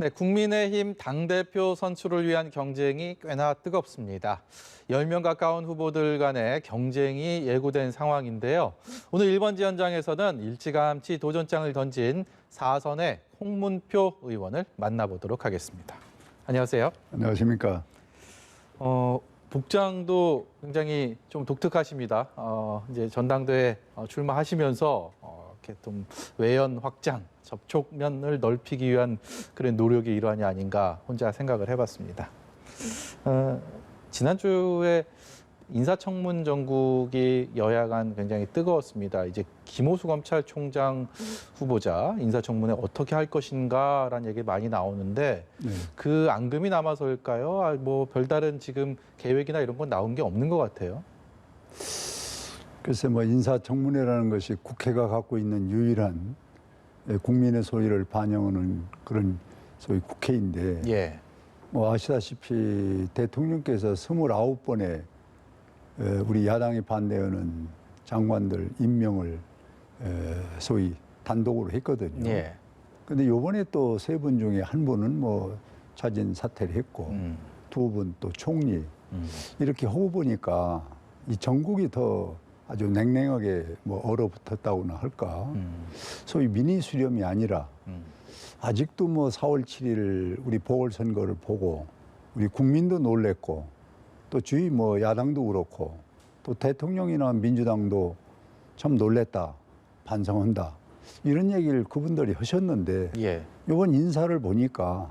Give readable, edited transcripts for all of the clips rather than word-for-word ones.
네, 국민의힘 당대표 선출을 위한 경쟁이 꽤나 뜨겁습니다. 10명 가까운 후보들 간의 경쟁이 예고된 상황인데요. 오늘 1번 지원장에서는 일찌감치 도전장을 던진 4선의 홍문표 의원을 만나보도록 하겠습니다. 안녕하세요. 안녕하십니까. 복장도 굉장히 좀 독특하십니다. 이제 전당대회 출마하시면서 이렇게 좀 외연 확장, 접촉면을 넓히기 위한 그런 노력이 일환이 아닌가 혼자 생각을 해봤습니다. 지난주에 인사청문 전국이 여야 간 굉장히 뜨거웠습니다. 이제 김호수 검찰총장 후보자 인사청문회 어떻게 할 것인가라는 얘기 많이 나오는데 네. 그 앙금이 남아서일까요? 뭐 별다른 지금 계획이나 이런 건 나온 게 없는 것 같아요. 글쎄 뭐 인사청문회라는 것이 국회가 갖고 있는 유일한 국민의 소리를 반영하는 그런 소위 국회인데 예. 뭐 아시다시피 대통령께서 29번의 우리 야당이 반대하는 장관들 임명을 소위 단독으로 했거든요. 예. 근데 요번에 또 3분 중에 한 분은 뭐 자진 사퇴를 했고 2분 또 총리 이렇게 하고 보니까 이 전국이 더 아주 냉랭하게 뭐 얼어붙었다고나 할까. 소위 미니 수렴이 아니라 아직도 뭐 4월 7일 우리 보궐선거를 보고 우리 국민도 놀랬고 또 주위 뭐 야당도 그렇고 또 대통령이나 민주당도 참 놀랬다, 반성한다 이런 얘기를 그분들이 하셨는데 예. 이번 인사를 보니까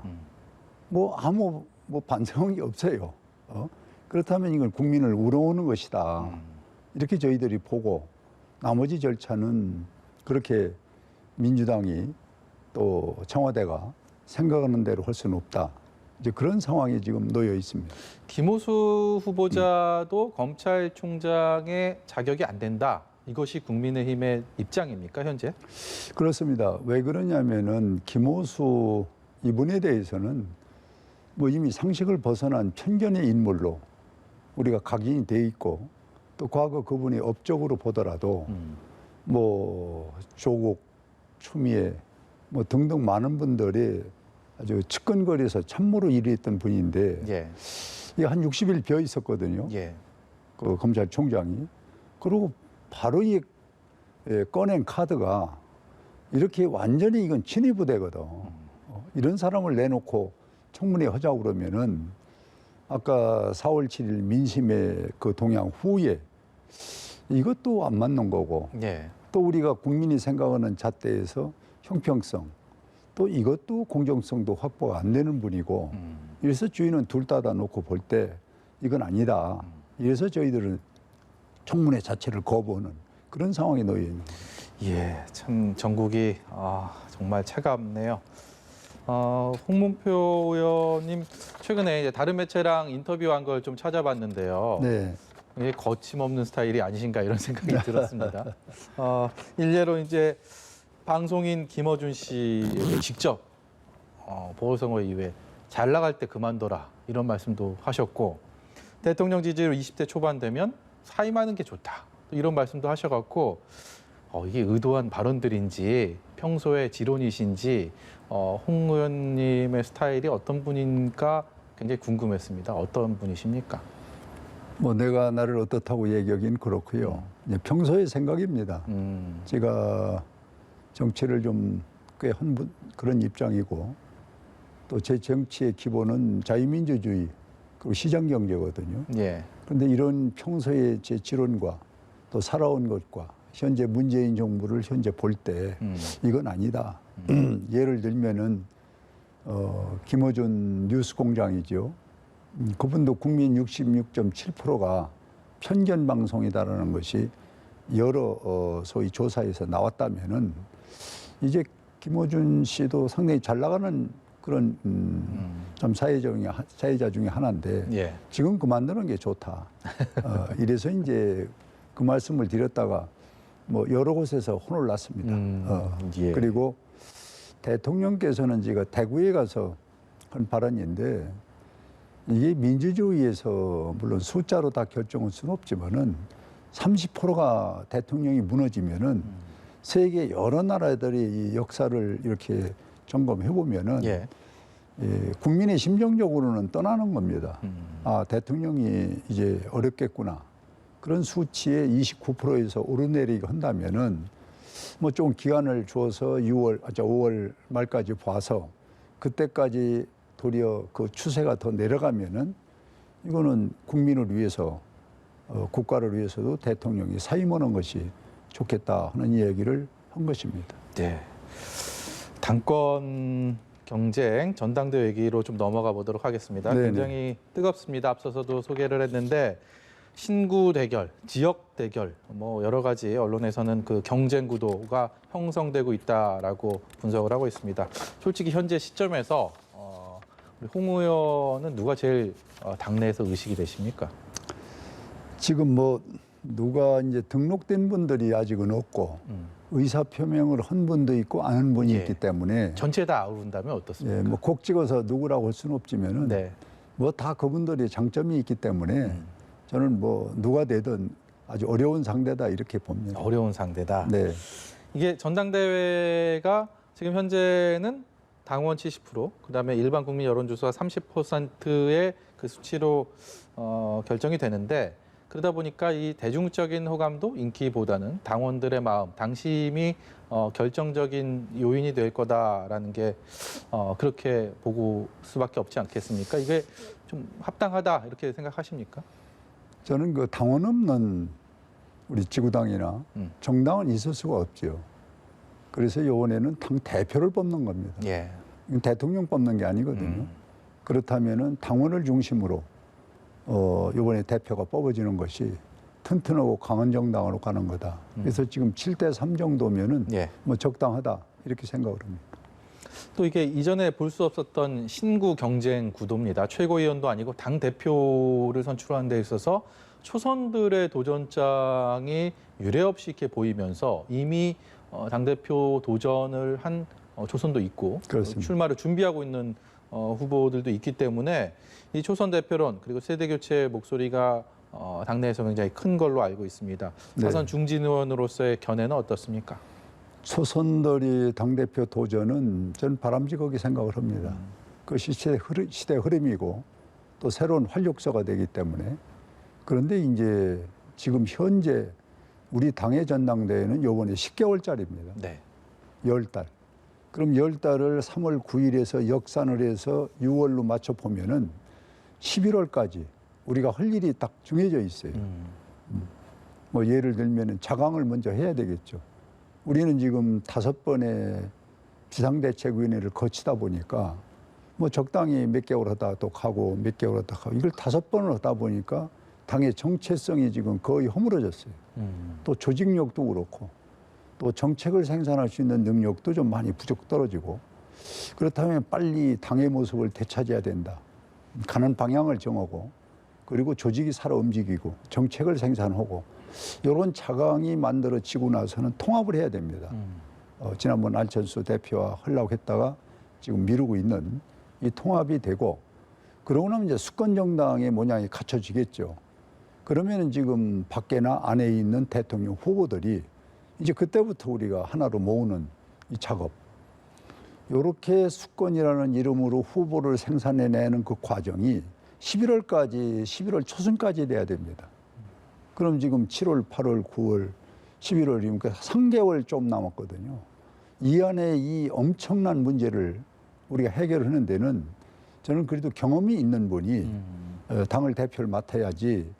뭐 아무 뭐 반성한 게 없어요. 그렇다면 이건 국민을 우러오는 것이다. 이렇게 저희들이 보고 나머지 절차는 그렇게 민주당이 또 청와대가 생각하는 대로 할 수는 없다. 이제 그런 상황이 지금 놓여 있습니다. 김호수 후보자도 검찰총장의 자격이 안 된다. 이것이 국민의힘의 입장입니까, 현재? 그렇습니다. 왜 그러냐면은 김호수 이분에 대해서는 뭐 이미 상식을 벗어난 편견의 인물로 우리가 각인이 돼 있고 또 과거 그분이 업적으로 보더라도 뭐 조국, 추미애 뭐 등등 많은 분들이 아주 측근거리에서 참모로 일했던 분인데 예. 이게 한 60일 비어 있었거든요. 예. 그 검찰총장이. 그리고 바로 이 꺼낸 카드가 이렇게 완전히 이건 친위부대거든. 이런 사람을 내놓고 청문회 하자고 그러면은 아까 4월 7일 민심의 그 동향 후에 이것도 안 맞는 거고 예. 또 우리가 국민이 생각하는 잣대에서 형평성 또 이것도 공정성도 확보가 안 되는 분이고 이래서 주인은 둘 다 놓고 볼 때 이건 아니다. 이래서 저희들은 청문회 자체를 거부하는 그런 상황에 놓여 있는 거예요. 예, 참 전국이 정말 차갑네요. 홍문표 의원님 최근에 이제 다른 매체랑 인터뷰한 걸 좀 찾아봤는데요. 네. 이게 거침없는 스타일이 아니신가 이런 생각이 들었습니다. 일례로 이제 방송인 김어준 씨에게 직접 보궐선거 이후에 잘 나갈 때 그만둬라 이런 말씀도 하셨고 대통령 지지율 20대 초반 되면 사임하는 게 좋다 이런 말씀도 하셔갖고 이게 의도한 발언들인지 평소에 지론이신지 홍 의원님의 스타일이 어떤 분인가 굉장히 궁금했습니다. 어떤 분이십니까? 뭐 내가 나를 어떻다고 얘기하긴 그렇고요. 평소의 생각입니다. 제가 정치를 좀 꽤 한 그런 입장이고 또 제 정치의 기본은 자유민주주의 그리고 시장경제거든요. 예. 그런데 이런 평소의 제 지론과 또 살아온 것과 현재 문재인 정부를 현재 볼 때 이건 아니다. 예를 들면은 김어준 뉴스공장이죠. 그분도 국민 66.7%가 편견 방송이다라는 것이 여러 소위 조사에서 나왔다면은 이제 김어준 씨도 상당히 잘 나가는 그런 좀 사회자 중에 하나인데 예. 지금 그만두는 게 좋다. 이래서 이제 그 말씀을 드렸다가 뭐 여러 곳에서 혼을 났습니다. 예. 그리고 대통령께서는 제가 대구에 가서 한 발언인데 이게 민주주의에서 물론 숫자로 다 결정할 수는 없지만은 30%가 대통령이 무너지면은 세계 여러 나라들이 이 역사를 이렇게 점검해 보면은 예. 국민의 심정적으로는 떠나는 겁니다. 아, 대통령이 이제 어렵겠구나. 그런 수치에 29%에서 오르내리게 한다면은 뭐 좀 기간을 주어서 5월 말까지 봐서 그때까지 도리어 그 추세가 더 내려가면은 이거는 국민을 위해서 국가를 위해서도 대통령이 사임하는 것이 좋겠다 하는 이야기를 한 것입니다. 네. 당권 경쟁 전당대회 얘기로 좀 넘어가 보도록 하겠습니다. 네네. 굉장히 뜨겁습니다. 앞서서도 소개를 했는데 신구 대결, 지역 대결, 뭐 여러 가지 언론에서는 그 경쟁 구도가 형성되고 있다라고 분석을 하고 있습니다. 솔직히 현재 시점에서 우리 홍 의원은 누가 제일 당내에서 의식이 되십니까? 지금 뭐 누가 이제 등록된 분들이 아직은 없고 의사 표명을 한 분도 있고 안 한 분이 예. 있기 때문에 전체 다 아우른다면 어떻습니까? 예, 뭐콕 찍어서 누구라고 할 수는 없지만은 네. 뭐 다 그분들이 장점이 있기 때문에 저는 뭐 누가 되든 아주 어려운 상대다 이렇게 봅니다. 어려운 상대다. 네. 이게 전당대회가 지금 현재는 당원 70%, 그다음에 일반 국민 여론조사 30%의 그 수치로 결정이 되는데 그러다 보니까 이 대중적인 호감도 인기보다는 당원들의 마음, 당심이 결정적인 요인이 될 거다라는 게 그렇게 보고 수밖에 없지 않겠습니까? 이게 좀 합당하다 이렇게 생각하십니까? 저는 그 당원 없는 우리 지구당이나 정당은 있을 수가 없죠. 그래서 이번에는 당 대표를 뽑는 겁니다. 예. 이건 대통령 뽑는 게 아니거든요. 그렇다면은 당원을 중심으로 이번에 대표가 뽑아지는 것이 튼튼하고 강한 정당으로 가는 거다. 그래서 지금 7대3 정도면은 예. 뭐 적당하다 이렇게 생각을 합니다. 또 이게 이전에 볼 수 없었던 신구 경쟁 구도입니다. 최고위원도 아니고 당 대표를 선출하는 데 있어서 초선들의 도전장이 유례 없이 이렇게 보이면서 이미 당 대표 도전을 한 초선도 있고 그렇습니다. 출마를 준비하고 있는 후보들도 있기 때문에 이 초선 대표론 그리고 세대 교체 목소리가 당내에서 굉장히 큰 걸로 알고 있습니다. 네. 사선 중진 의원으로서의 견해는 어떻습니까? 초선들이 당대표 도전은 저는 바람직하게 생각을 합니다. 그 시대 흐름이고 또 새로운 활력소가 되기 때문에. 그런데 이제 지금 현재 우리 당의 전당대회는 요번에 10개월짜리입니다. 네. 10달. 그럼 10달을 3월 9일에서 역산을 해서 6월로 맞춰 보면은 11월까지 우리가 할 일이 딱 정해져 있어요. 뭐 예를 들면은 자강을 먼저 해야 되겠죠. 우리는 지금 5번의 비상대책위원회를 거치다 보니까 뭐 적당히 몇 개월 하다 또 가고 몇 개월 하다 가고 이걸 5번을 하다 보니까 당의 정체성이 지금 거의 허물어졌어요. 또 조직력도 그렇고 또 정책을 생산할 수 있는 능력도 좀 많이 부족 떨어지고 그렇다면 빨리 당의 모습을 되찾아야 된다. 가는 방향을 정하고 그리고 조직이 살아 움직이고 정책을 생산하고 이런 자강이 만들어지고 나서는 통합을 해야 됩니다. 지난번 안철수 대표와 하려고 했다가 지금 미루고 있는 이 통합이 되고 그러고 나면 이제 수권정당의 모양이 갖춰지겠죠. 그러면은 지금 밖에나 안에 있는 대통령 후보들이 이제 그때부터 우리가 하나로 모으는 이 작업. 이렇게 수권이라는 이름으로 후보를 생산해내는 그 과정이 11월 초순까지 돼야 됩니다. 그럼 지금 7월, 8월, 9월, 11월이니까 3개월 좀 남았거든요. 이 안에 이 엄청난 문제를 우리가 해결하는 데는 저는 그래도 경험이 있는 분이 당을 대표를 맡아야지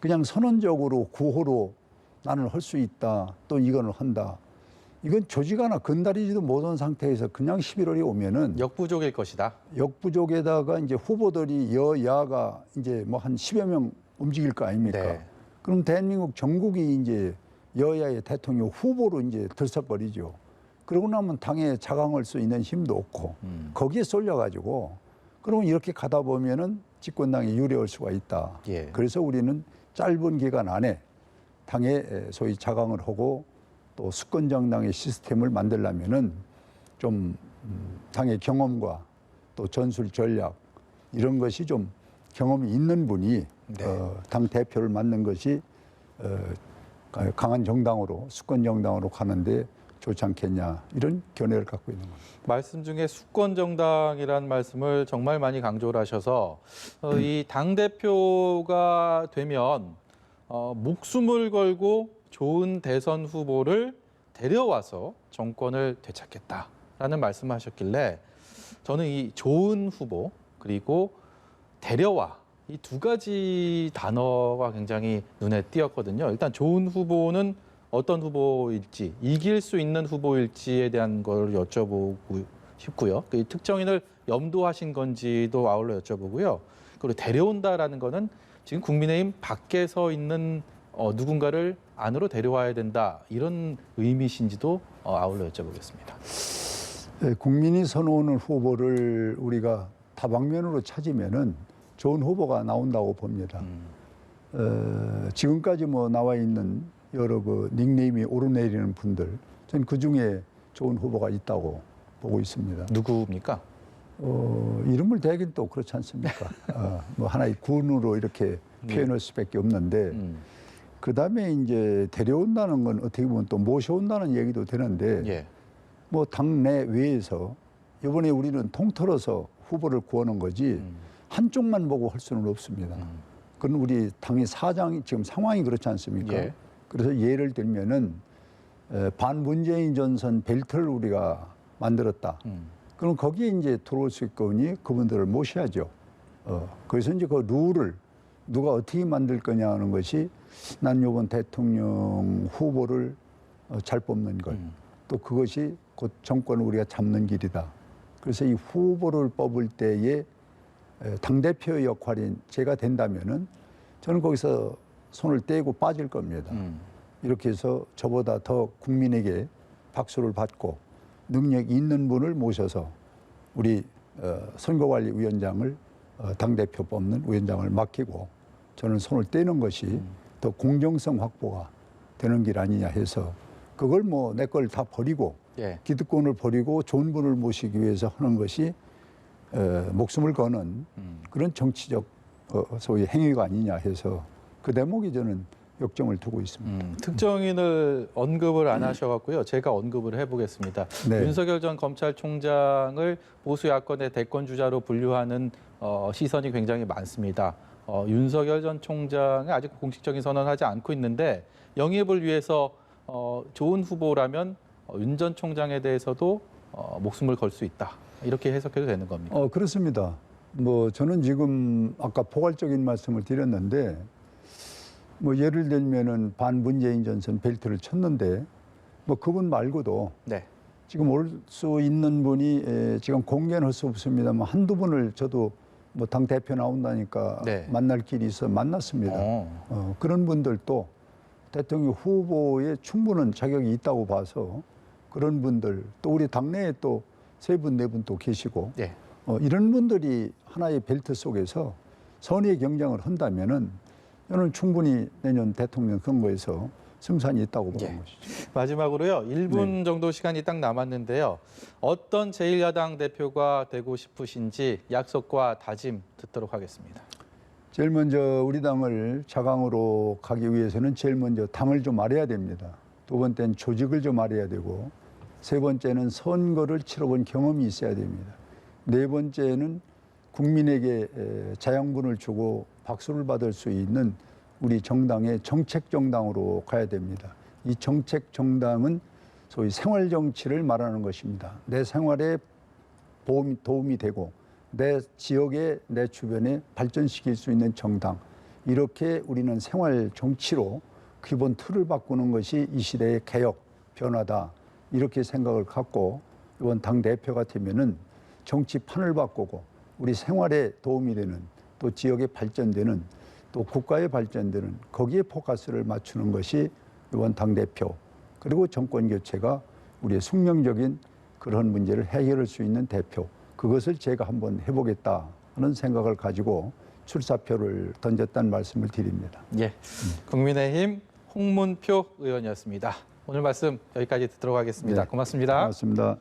그냥 선언적으로 구호로 나는 할 수 있다, 또 이거는 한다. 이건 조직 하나 건드리지도 못한 상태에서 그냥 11월이 오면은 역부족일 것이다. 역부족에다가 이제 후보들이 여야가 이제 뭐 한 10여 명 움직일 거 아닙니까? 네. 그럼 대한민국 전국이 이제 여야의 대통령 후보로 이제 들썩거리죠. 그러고 나면 당에 자강할 수 있는 힘도 없고 거기에 쏠려가지고 그러면 이렇게 가다 보면은 집권당이 유리할 수가 있다. 예. 그래서 우리는 짧은 기간 안에 당에 소위 자강을 하고 또 수권정당의 시스템을 만들려면은 좀 당의 경험과 또 전술 전략 이런 것이 좀 경험이 있는 분이 네. 당 대표를 맡는 것이 강한 정당으로 수권 정당으로 가는데 좋지 않겠냐 이런 견해를 갖고 있는 겁니다. 말씀 중에 수권 정당이라는 말씀을 정말 많이 강조를 하셔서 이 당 대표가 되면 목숨을 걸고 좋은 대선 후보를 데려와서 정권을 되찾겠다라는 말씀하셨길래 저는 이 좋은 후보 그리고 데려와 이 두 가지 단어가 굉장히 눈에 띄었거든요. 일단 좋은 후보는 어떤 후보일지, 이길 수 있는 후보일지에 대한 걸 여쭤보고 싶고요. 그 특정인을 염두하신 건지도 아울러 여쭤보고요. 그리고 데려온다라는 거는 지금 국민의힘 밖에 서 있는 누군가를 안으로 데려와야 된다 이런 의미신지도 아울러 여쭤보겠습니다. 국민이 선호하는 후보를 우리가 다방면으로 찾으면은 좋은 후보가 나온다고 봅니다. 지금까지 뭐 나와 있는 여러 그 닉네임이 오르내리는 분들, 저는 그 중에 좋은 후보가 있다고 보고 있습니다. 누구입니까? 이름을 대긴 또 그렇지 않습니까? 뭐 하나의 군으로 이렇게 표현할 수밖에 없는데, 그 다음에 이제 데려온다는 건 어떻게 보면 또 모셔온다는 얘기도 되는데, 예. 뭐 당내 외에서 이번에 우리는 통틀어서 후보를 구하는 거지 한쪽만 보고 할 수는 없습니다. 그건 우리 당의 사장이 지금 상황이 그렇지 않습니까? 예. 그래서 예를 들면은 반문재인 전선 벨트를 우리가 만들었다. 그럼 거기에 이제 들어올 수 있거니 그분들을 모셔야죠. 그래서 이제 그 룰을 누가 어떻게 만들 거냐 하는 것이 난 이번 대통령 후보를 잘 뽑는 것. 또 그것이 곧 정권을 우리가 잡는 길이다. 그래서 이 후보를 뽑을 때에 당대표의 역할인 제가 된다면은 저는 거기서 손을 떼고 빠질 겁니다. 이렇게 해서 저보다 더 국민에게 박수를 받고 능력이 있는 분을 모셔서 우리 선거관리위원장을 당대표 뽑는 위원장을 맡기고 저는 손을 떼는 것이 더 공정성 확보가 되는 길 아니냐 해서 그걸 뭐 내 걸 다 버리고 예. 기득권을 버리고 좋은 분을 모시기 위해서 하는 것이 목숨을 거는 그런 정치적 소위 행위가 아니냐 해서 그 대목이 저는 역정을 두고 있습니다. 특정인을 언급을 안 하셔갖고요. 제가 언급을 해보겠습니다. 네. 윤석열 전 검찰총장을 보수 야권의 대권 주자로 분류하는 시선이 굉장히 많습니다. 윤석열 전 총장이 아직 공식적인 선언하지 않고 있는데 영입을 위해서 좋은 후보라면 윤 전 총장에 대해서도 목숨을 걸 수 있다. 이렇게 해석해도 되는 겁니까? 그렇습니다. 뭐 저는 지금 아까 포괄적인 말씀을 드렸는데 뭐 예를 들면은 반문재인 전선 벨트를 쳤는데 뭐 그분 말고도 네. 지금 올 수 있는 분이 지금 공개는 할 수 없습니다만 한두 분을 저도 뭐 당 대표 나온다니까 네. 만날 길이 있어 만났습니다. 그런 분들도 대통령 후보에 충분한 자격이 있다고 봐서 그런 분들 또 우리 당내에 또 세 분, 네 분 또 계시고 네. 이런 분들이 하나의 벨트 속에서 선의 경쟁을 한다면은 저는 충분히 내년 대통령 선거에서 승산이 있다고 보는 예. 것이죠. 마지막으로요. 1분 네. 정도 시간이 딱 남았는데요. 어떤 제1야당 대표가 되고 싶으신지 약속과 다짐 듣도록 하겠습니다. 제일 먼저 우리 당을 자강으로 가기 위해서는 제일 먼저 당을 좀 알아야 됩니다. 두 번째는 조직을 좀 알아야 되고 세 번째는 선거를 치러본 경험이 있어야 됩니다. 네 번째는 국민에게 자양분을 주고 박수를 받을 수 있는 우리 정당의 정책 정당으로 가야 됩니다. 이 정책 정당은 소위 생활 정치를 말하는 것입니다. 내 생활에 도움이 되고 내 지역에 내 주변에 발전시킬 수 있는 정당. 이렇게 우리는 생활 정치로 기본 틀을 바꾸는 것이 이 시대의 개혁, 변화다. 이렇게 생각을 갖고 이번 당대표 같으면은 정치판을 바꾸고 우리 생활에 도움이 되는 또 지역에 발전되는 또 국가에 발전되는 거기에 포커스를 맞추는 것이 이번 당대표 그리고 정권 교체가 우리의 숙명적인 그런 문제를 해결할 수 있는 대표 그것을 제가 한번 해보겠다 하는 생각을 가지고 출사표를 던졌다는 말씀을 드립니다. 예, 국민의힘 홍문표 의원이었습니다. 오늘 말씀 여기까지 듣도록 하겠습니다. 네, 고맙습니다. 고맙습니다.